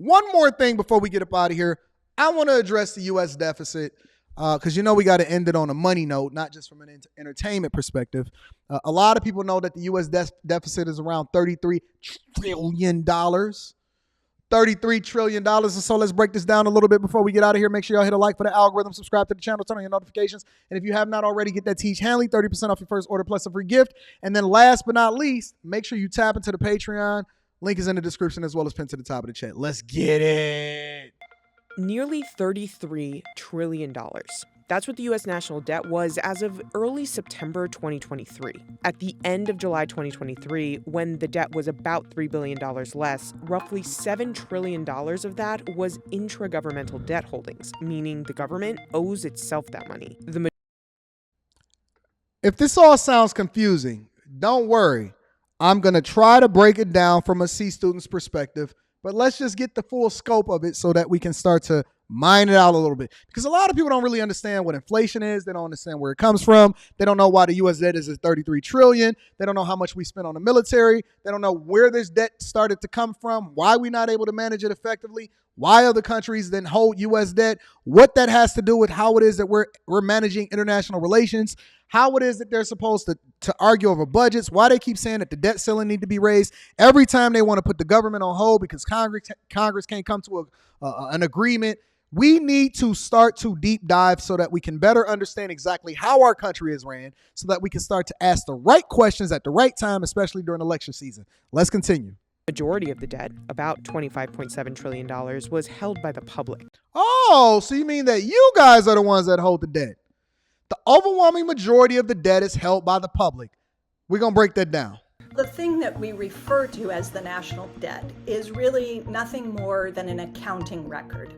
one more thing before we get up out of here. I want to address the U.S. deficit because we got to end it on a money note, not just from an entertainment perspective. A lot of people know that the U.S. deficit is around $33 trillion. $33 trillion. And so let's break this down a little bit before we get out of here. Make sure y'all hit a like for the algorithm, subscribe to the channel, turn on your notifications. And if you have not already, get that Teach Hanley, 30% off your first order plus a free gift. And then last but not least, make sure you tap into the Patreon. Link is in the description as well as pinned to the top of the chat. Let's get it. Nearly $33 trillion. That's what the U.S. national debt was as of early September 2023. At the end of July 2023, when the debt was about $3 billion less, roughly $7 trillion of that was intragovernmental debt holdings, meaning the government owes itself that money. If this all sounds confusing, don't worry. I'm going to try to break it down from a C student's perspective, but let's just get the full scope of it so that we can start to mine it out a little bit. Because a lot of people don't really understand what inflation is. They don't understand where it comes from. They don't know why the U.S. debt is at $33 trillion. They don't know how much we spend on the military. They don't know where this debt started to come from, why we're not able to manage it effectively, why other countries then hold U.S. debt, what that has to do with how it is that we're managing international relations, how it is that they're supposed to argue over budgets, why they keep saying that the debt ceiling need to be raised every time they want to put the government on hold because Congress can't come to an agreement. We need to start to deep dive so that we can better understand exactly how our country is ran so that we can start to ask the right questions at the right time, especially during election season. Let's continue. Majority of the debt, about $25.7 trillion, was held by the public. Oh, so you mean that you guys are the ones that hold the debt? The overwhelming majority of the debt is held by the public. We're going to break that down. The thing that we refer to as the national debt is really nothing more than an accounting record.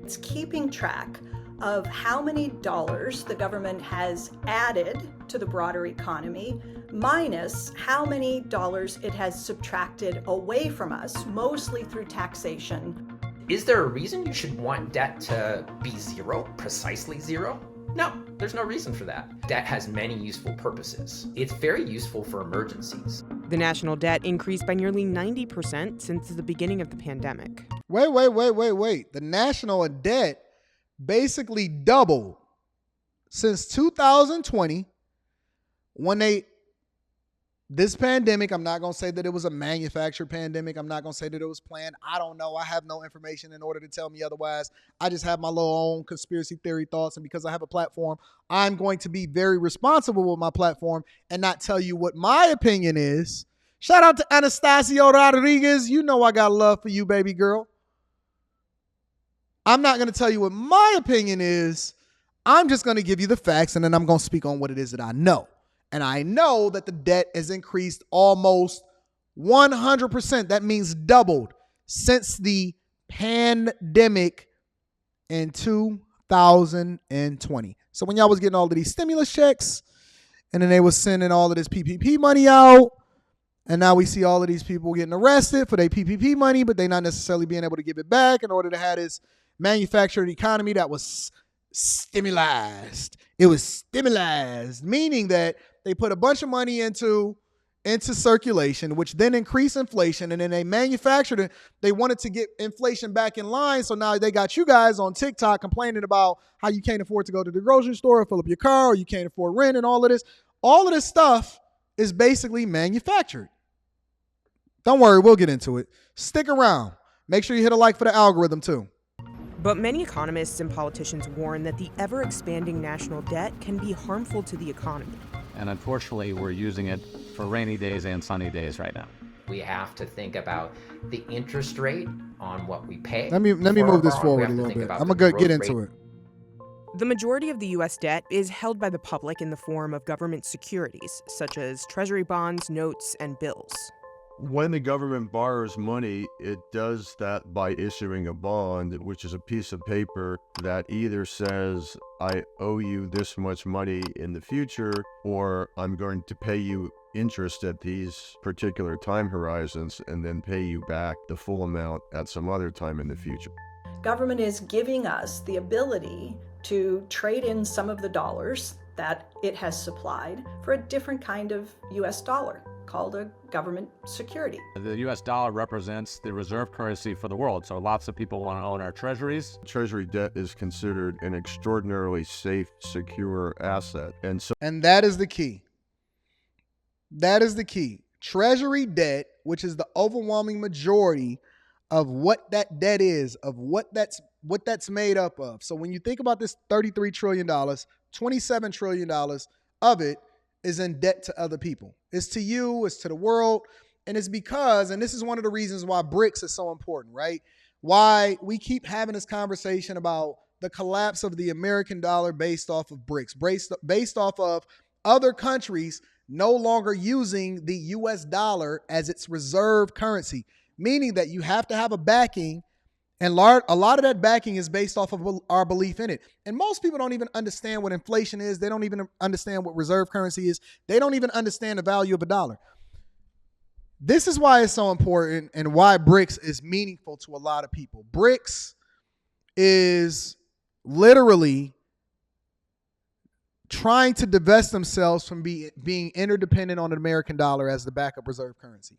It's keeping track of how many dollars the government has added to the broader economy, minus how many dollars it has subtracted away from us, mostly through taxation. Is there a reason you should want debt to be zero, precisely zero? No, there's no reason for that. Debt has many useful purposes. It's very useful for emergencies. The national debt increased by nearly 90% since the beginning of the pandemic. Wait. The national debt basically doubled since 2020 when this pandemic, I'm not going to say that it was a manufactured pandemic. I'm not going to say that it was planned. I don't know. I have no information in order to tell me otherwise. I just have my little own conspiracy theory thoughts. And because I have a platform, I'm going to be very responsible with my platform and not tell you what my opinion is. Shout out to Anastasio Rodriguez. You know I got love for you, baby girl. I'm not going to tell you what my opinion is. I'm just going to give you the facts, and then I'm going to speak on what it is that I know. And I know that the debt has increased almost 100%. That means doubled since the pandemic in 2020. So when y'all was getting all of these stimulus checks, and then they was sending all of this PPP money out, and now we see all of these people getting arrested for their PPP money, but they not necessarily being able to give it back in order to have this manufactured economy that was stimulized. It was stimulized, meaning that they put a bunch of money into circulation, which then increased inflation, and then they manufactured it. They wanted to get inflation back in line, so now they got you guys on TikTok complaining about how you can't afford to go to the grocery store or fill up your car, or you can't afford rent and all of this. All of this stuff is basically manufactured. Don't worry, we'll get into it. Stick around. Make sure you hit a like for the algorithm too. But many economists and politicians warn that the ever-expanding national debt can be harmful to the economy. And unfortunately, we're using it for rainy days and sunny days right now. We have to think about the interest rate on what we pay. Let me move this forward a little bit. I'm going to get into it. The majority of the U.S. debt is held by the public in the form of government securities, such as treasury bonds, notes, and bills. When the government borrows money, it does that by issuing a bond, which is a piece of paper that either says, I owe you this much money in the future, or I'm going to pay you interest at these particular time horizons and then pay you back the full amount at some other time in the future. Government is giving us the ability to trade in some of the dollars that it has supplied for a different kind of U.S. dollar. called a government security. The US dollar represents the reserve currency for the world, so lots of people want to own our treasuries. Treasury debt is considered an extraordinarily safe, secure asset. And that is the key. That is the key. Treasury debt, which is the overwhelming majority of what that debt is, of what that's made up of. So when you think about this $33 trillion, $27 trillion of it is in debt to other people. It's to you, it's to the world, and it's because, and this is one of the reasons why BRICS is so important, right? Why we keep having this conversation about the collapse of the American dollar based off of BRICS, based off of other countries no longer using the US dollar as its reserve currency, meaning that you have to have a backing, and a lot of that backing is based off of our belief in it. And most people don't even understand what inflation is. They don't even understand what reserve currency is. They don't even understand the value of a dollar. This is why it's so important and why BRICS is meaningful to a lot of people. BRICS is literally trying to divest themselves from being interdependent on the American dollar as the backup reserve currency.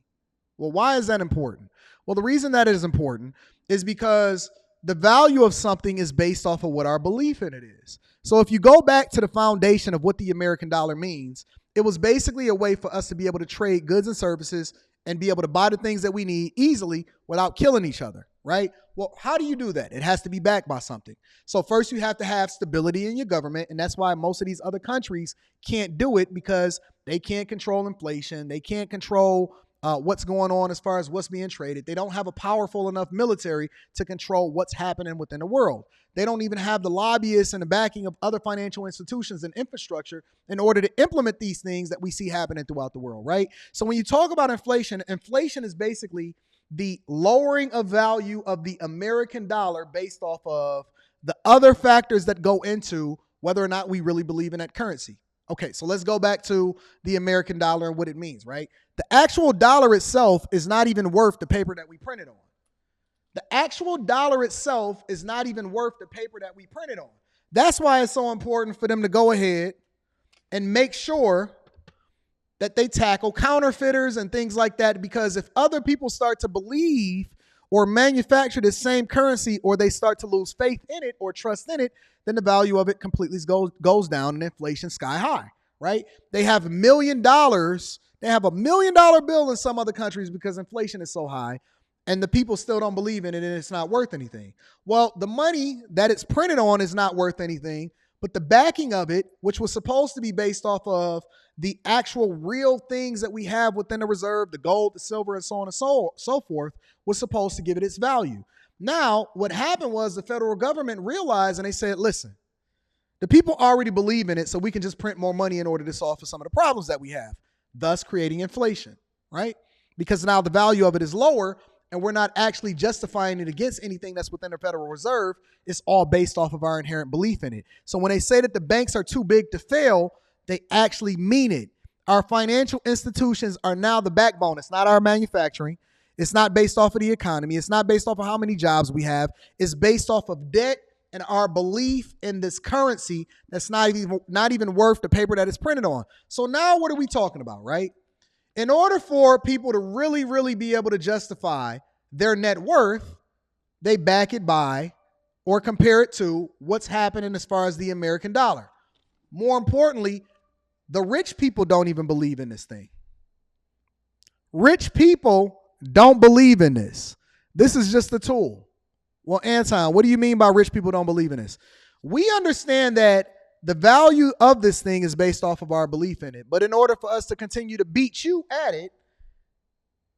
Well, why is that important? Well, the reason that it is important is because the value of something is based off of what our belief in it is. So if you go back to the foundation of what the American dollar means, it was basically a way for us to be able to trade goods and services and be able to buy the things that we need easily without killing each other, right? Well, how do you do that? It has to be backed by something. So first you have to have stability in your government, and that's why most of these other countries can't do it, because they can't control inflation. They can't control what's going on as far as what's being traded. They don't have a powerful enough military to control what's happening within the world. They don't even have the lobbyists and the backing of other financial institutions and infrastructure in order to implement these things that we see happening throughout the world, right? So when you talk about inflation, inflation is basically the lowering of value of the American dollar based off of the other factors that go into whether or not we really believe in that currency. Okay, so let's go back to the American dollar and what it means, right? The actual dollar itself is not even worth the paper that we printed on. The actual dollar itself is not even worth the paper that we printed on. That's why it's so important for them to go ahead and make sure that they tackle counterfeiters and things like that, because if other people start to believe or manufacture the same currency, or they start to lose faith in it or trust in it, then the value of it completely goes down and inflation sky high, right? They have $1 million. They have $1 million bill in some other countries because inflation is so high, and the people still don't believe in it, and it's not worth anything. Well, the money that it's printed on is not worth anything, but the backing of it, which was supposed to be based off of the actual real things that we have within the reserve, the gold, the silver, and so on and so forth, was supposed to give it its value. Now, what happened was the federal government realized, and they said, listen, the people already believe in it, so we can just print more money in order to solve for some of the problems that we have, thus creating inflation, right? Because now the value of it is lower, and we're not actually justifying it against anything that's within the Federal Reserve. It's all based off of our inherent belief in it. So when they say that the banks are too big to fail, they actually mean it. Our financial institutions are now the backbone. It's not our manufacturing. It's not based off of the economy. It's not based off of how many jobs we have. It's based off of debt and our belief in this currency that's not even worth the paper that it's printed on. So now what are we talking about, right? In order for people to really, really be able to justify their net worth, they back it by or compare it to what's happening as far as the American dollar. More importantly, the rich people don't even believe in this thing. Rich people don't believe in this. This is just a tool. Well, Anton, what do you mean by rich people don't believe in this? We understand that the value of this thing is based off of our belief in it. But in order for us to continue to beat you at it,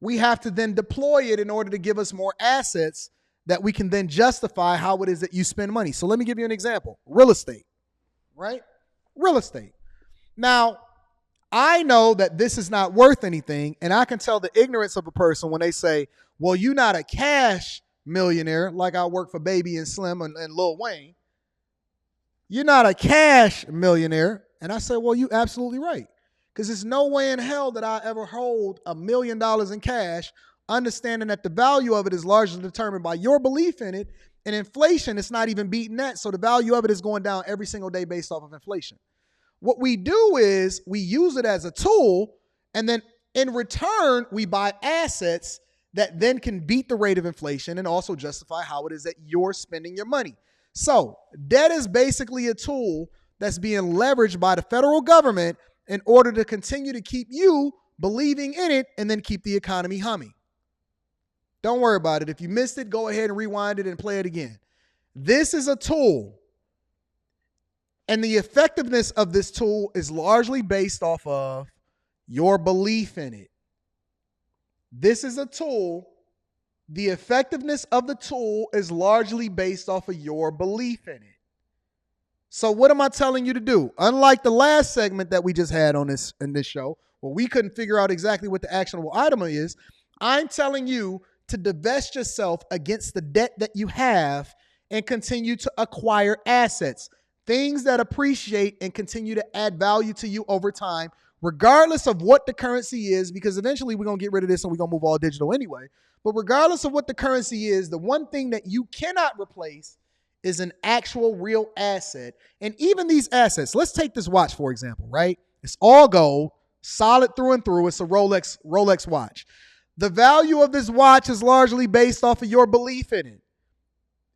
we have to then deploy it in order to give us more assets that we can then justify how it is that you spend money. So let me give you an example. Real estate, right? Real estate. Now, I know that this is not worth anything, and I can tell the ignorance of a person when they say, well, you're not a cash millionaire like I work for Baby and Slim and Lil Wayne. You're not a cash millionaire. And I say, well, you're absolutely right. Because there's no way in hell that I ever hold $1 million in cash, understanding that the value of it is largely determined by your belief in it. And inflation, it's not even beating that. So the value of it is going down every single day based off of inflation. What we do is we use it as a tool, and then In return, we buy assets that then can beat the rate of inflation and also justify how it is that you're spending your money. So, debt is basically a tool that's being leveraged by the federal government in order to continue to keep you believing in it and then keep the economy humming. Don't worry about it. If you missed it, go ahead and rewind it and play it again. This is a tool, and the effectiveness of this tool is largely based off of your belief in it. This is a tool. The effectiveness of the tool is largely based off of your belief in it. So what am I telling you to do? Unlike the last segment that we just had on this in this show, where we couldn't figure out exactly what the actionable item is, I'm telling you to divest yourself against the debt that you have and continue to acquire assets, things that appreciate and continue to add value to you over time, regardless of what the currency is, because eventually we're going to get rid of this and we're going to move all digital anyway. But regardless of what the currency is, the one thing that you cannot replace is an actual real asset. And even these assets, let's take this watch, for example, right? It's all gold, solid through and through. It's a Rolex watch. The value of this watch is largely based off of your belief in it.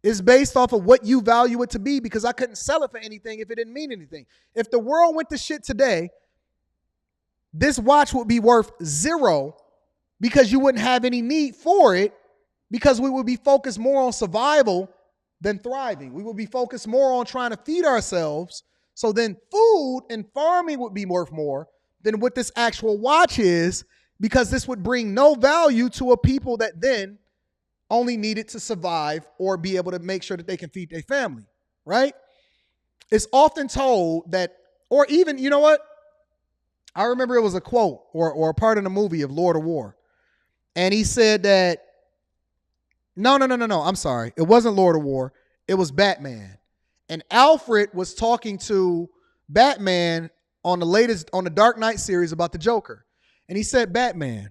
It's based off of what you value it to be, because I couldn't sell it for anything if it didn't mean anything. If the world went to shit today, this watch would be worth zero because you wouldn't have any need for it, because we would be focused more on survival than thriving. We would be focused more on trying to feed ourselves. So then food and farming would be worth more than what this actual watch is, because this would bring no value to a people that then only need it to survive or be able to make sure that they can feed their family, right? It's often told that, or even, you know what? I remember it was a quote or a part in the movie of Lord of War. And he said that, no. I'm sorry. It wasn't Lord of War. It was Batman. And Alfred was talking to Batman on the Dark Knight series about the Joker. And he said, Batman,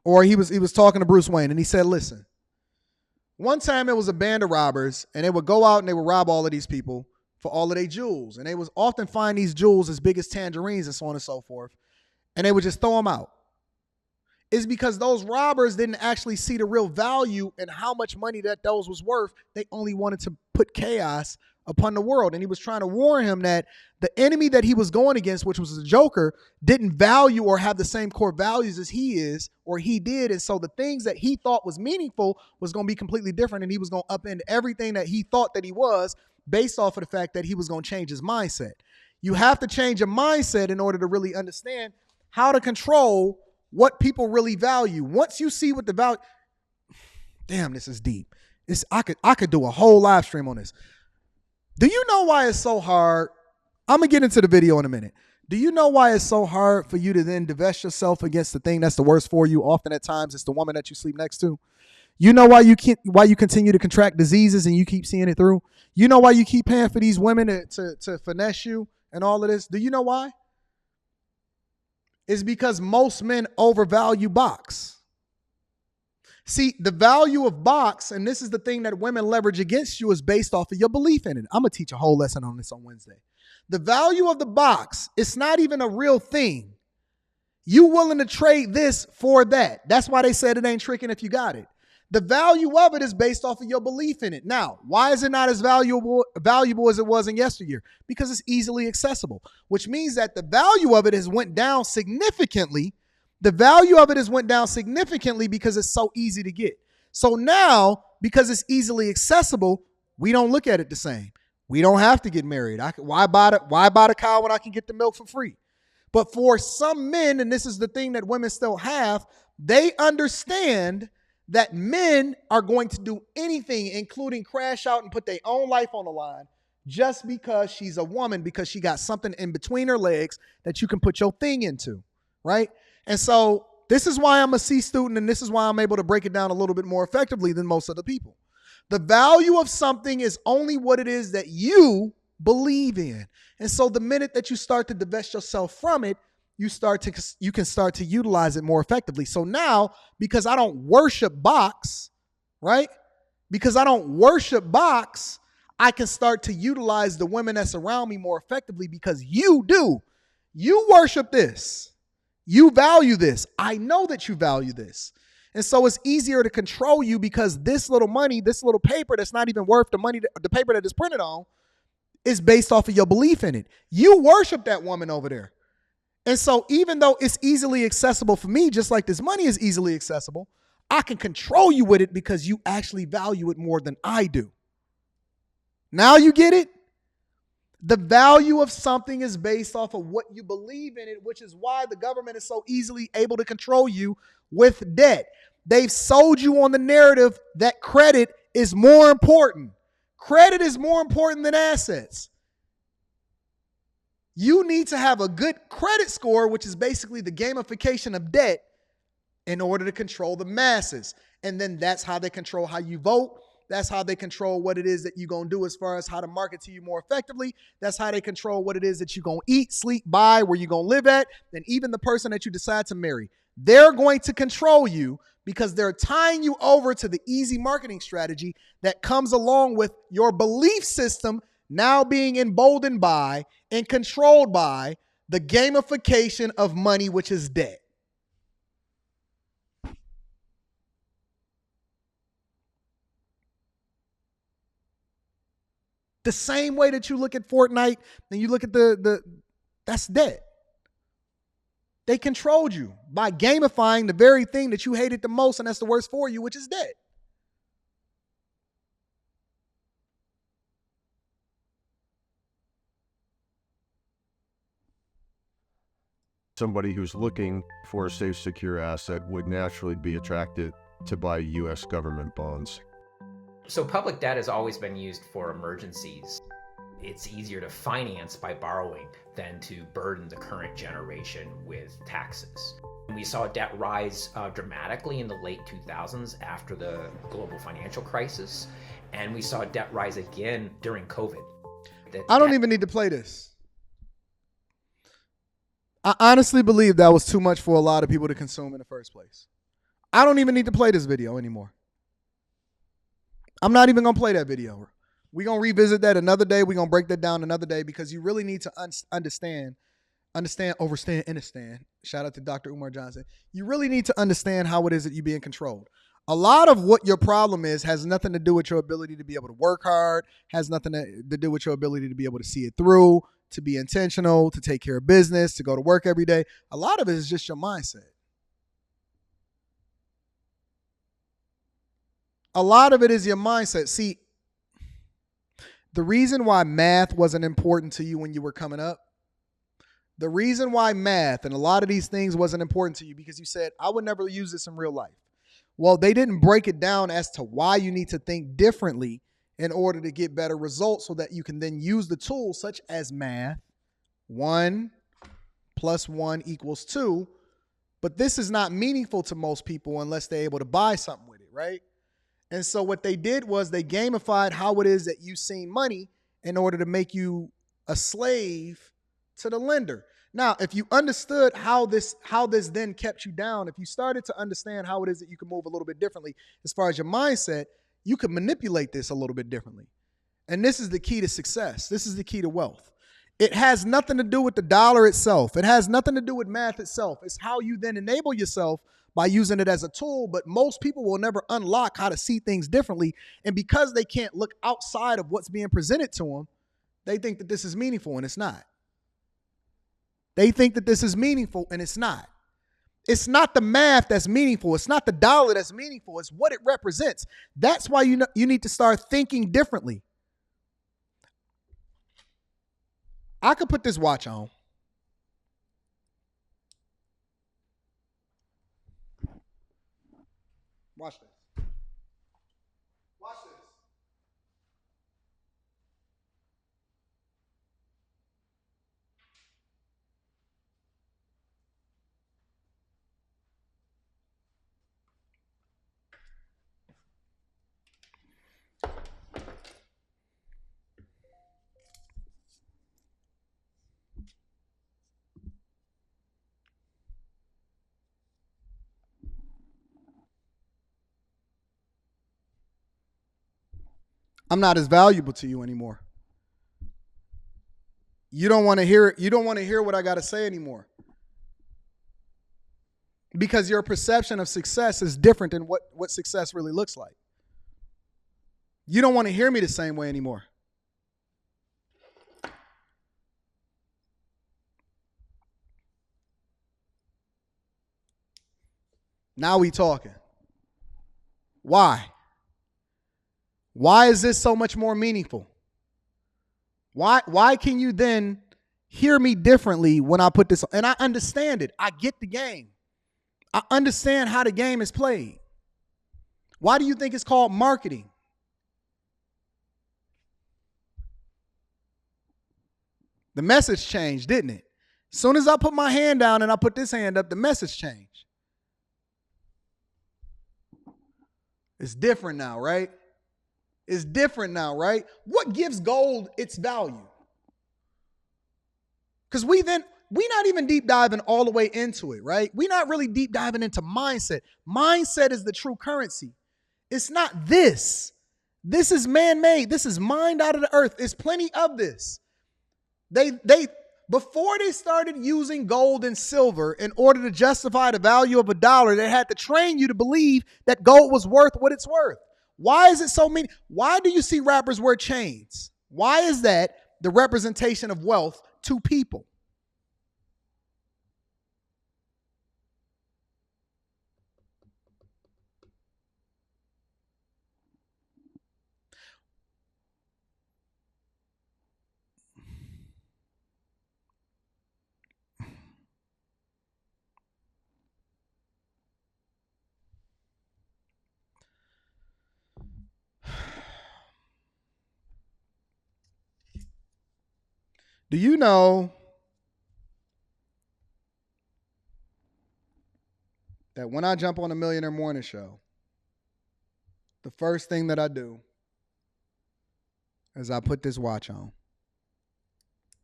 or he was talking to Bruce Wayne, and he said, listen, one time it was a band of robbers, and they would go out and they would rob all of these people for all of their jewels. And they would often find these jewels as big as tangerines and so on and so forth. And they would just throw them out. It's because those robbers didn't actually see the real value in how much money that those was worth. They only wanted to put chaos upon the world. And he was trying to warn him that the enemy that he was going against, which was the Joker, didn't value or have the same core values as he is, or he did. And so the things that he thought was meaningful was going to be completely different. And he was going to upend everything that he thought that he was, based off of the fact that he was going to change his mindset. You have to change your mindset in order to really understand how to control what people really value. Once you see what the value, damn, this is deep. I could do a whole live stream on this. Do you know why it's so hard? I'm gonna get into the video in a minute. Do you know why it's so hard for you to then divest yourself against the thing that's the worst for you? Often at times it's the woman that you sleep next to. You know why you continue to contract diseases and you keep seeing it through? You know why you keep paying for these women to finesse you and all of this? Do you know why? It's because most men overvalue box. See, the value of box, and this is the thing that women leverage against you, is based off of your belief in it. I'm going to teach a whole lesson on this on Wednesday. The value of the box, it's not even a real thing. You willing to trade this for that. That's why they said it ain't tricking if you got it. The value of it is based off of your belief in it. Now, why is it not as valuable as it was in yesteryear? Because it's easily accessible, which means that the value of it has went down significantly. The value of it has went down significantly because it's so easy to get. So now, because it's easily accessible, we don't look at it the same. We don't have to get married. Why buy the cow when I can get the milk for free? But for some men, and this is the thing that women still have, they understand that men are going to do anything, including crash out and put their own life on the line, just because she's a woman, because she got something in between her legs that you can put your thing into, right? And so this is why I'm a C student, and this is why I'm able to break it down a little bit more effectively than most of the people. The value of something is only what it is that you believe in. And so the minute that you start to divest yourself from it, you can start to utilize it more effectively. So now, because I don't worship box, right? Because I don't worship box, I can start to utilize the women that's around me more effectively, because you do. You worship this. You value this. I know that you value this. And so it's easier to control you because this little money, this little paper that's not even worth the money, the paper that is printed on, is based off of your belief in it. You worship that woman over there. And so even though it's easily accessible for me, just like this money is easily accessible, I can control you with it because you actually value it more than I do. Now you get it? The value of something is based off of what you believe in it, which is why the government is so easily able to control you with debt. They've sold you on the narrative that credit is more important. Credit is more important than assets. You need to have a good credit score, which is basically the gamification of debt, in order to control the masses. And then that's how they control how you vote. That's how they control what it is that you're going to do as far as how to market to you more effectively. That's how they control what it is that you're going to eat, sleep, buy, where you're going to live at, and even the person that you decide to marry. They're going to control you because they're tying you over to the easy marketing strategy that comes along with your belief system now being emboldened by and controlled by the gamification of money, which is debt. The same way that you look at Fortnite and you look at that's debt. They controlled you by gamifying the very thing that you hated the most, and that's the worst for you, which is debt. Somebody who's looking for a safe, secure asset would naturally be attracted to buy U.S. government bonds. So public debt has always been used for emergencies. It's easier to finance by borrowing than to burden the current generation with taxes. We saw debt rise dramatically in the late 2000s after the global financial crisis, and we saw debt rise again during COVID. I don't even need to play this. I honestly believe that was too much for a lot of people to consume in the first place. I don't even need to play this video anymore. I'm not even going to play that video. We're going to revisit that another day. We're going to break that down another day because you really need to understand, understand. Shout out to Dr. Umar Johnson. You really need to understand how it is that you're being controlled. A lot of what your problem is has nothing to do with your ability to be able to work hard, has nothing to do with your ability to be able to see it through, to be intentional, to take care of business, to go to work every day. A lot of it is just your mindset. A lot of it is your mindset. See, the reason why math wasn't important to you when you were coming up, the reason why math and a lot of these things wasn't important to you because you said, I would never use this in real life. Well, they didn't break it down as to why you need to think differently in order to get better results so that you can then use the tools such as math, 1 + 1 = 2. But this is not meaningful to most people unless they're able to buy something with it, right? And so what they did was they gamified how it is that you seen money in order to make you a slave to the lender. Now, if you understood how this then kept you down, if you started to understand how it is that you can move a little bit differently as far as your mindset, you could manipulate this a little bit differently. And this is the key to success. This is the key to wealth. It has nothing to do with the dollar itself. It has nothing to do with math itself. It's how you then enable yourself by using it as a tool, but most people will never unlock how to see things differently. And because they can't look outside of what's being presented to them, they think that this is meaningful, and it's not. They think that this is meaningful, and it's not. It's not the math that's meaningful. It's not the dollar that's meaningful. It's what it represents. That's why you need to start thinking differently. I could put this watch on. Watch this. Watch this. I'm not as valuable to you anymore. You don't want to hear it. You don't want to hear what I got to say anymore. because your perception of success is different than what success really looks like. You don't want to hear me the same way anymore. Now we talking. Why? Why is this so much more meaningful? Why can you then hear me differently when I put this on? And I understand it. I get the game. I understand how the game is played. Why do you think it's called marketing? The message changed, didn't it? As soon as I put my hand down and I put this hand up, the message changed. It's different now, right? It's different now, right? What gives gold its value? Because we're not even deep diving all the way into it, right? We're not really deep diving into mindset. Mindset is the true currency. It's not this. This is man-made. This is mined out of the earth. There's plenty of this. They before they started using gold and silver in order to justify the value of $1, they had to train you to believe that gold was worth what it's worth. Why is it so many? Why do you see rappers wear chains? Why is that the representation of wealth to people? Do you know that when I jump on a Millionaire Morning Show, the first thing that I do is I put this watch on?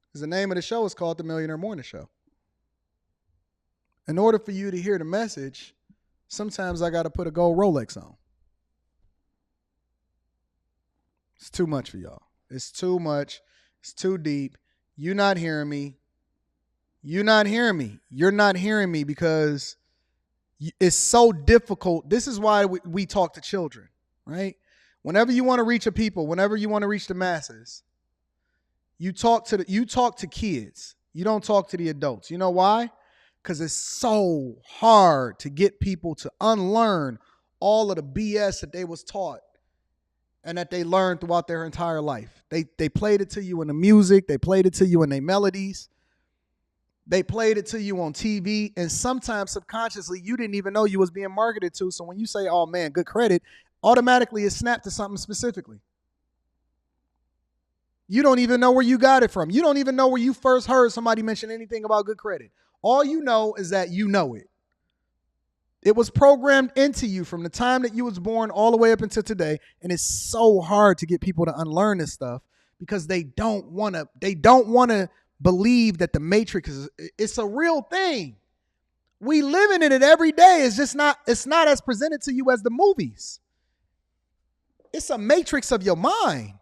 Because the name of the show is called The Millionaire Morning Show. In order for you to hear the message, sometimes I got to put a gold Rolex on. It's too much for y'all. It's too much. It's too deep. You're not hearing me. You're not hearing me. You're not hearing me because it's so difficult. This is why we talk to children, right? Whenever you want to reach a people, whenever you want to reach the masses, you talk to kids. You don't talk to the adults. You know why? Because it's so hard to get people to unlearn all of the BS that they was taught and that they learned throughout their entire life. They played it to you in the music. They played it to you in their melodies. They played it to you on TV. And sometimes subconsciously, you didn't even know you was being marketed to. So when you say, oh man, good credit, automatically it snapped to something specifically. You don't even know where you got it from. You don't even know where you first heard somebody mention anything about good credit. All you know is that you know it. It was programmed into you from the time that you was born all the way up until today. And it's so hard to get people to unlearn this stuff because they don't want to believe that the matrix it's a real thing. We living in it every day. It's not as presented to you as the movies. It's a matrix of your mind.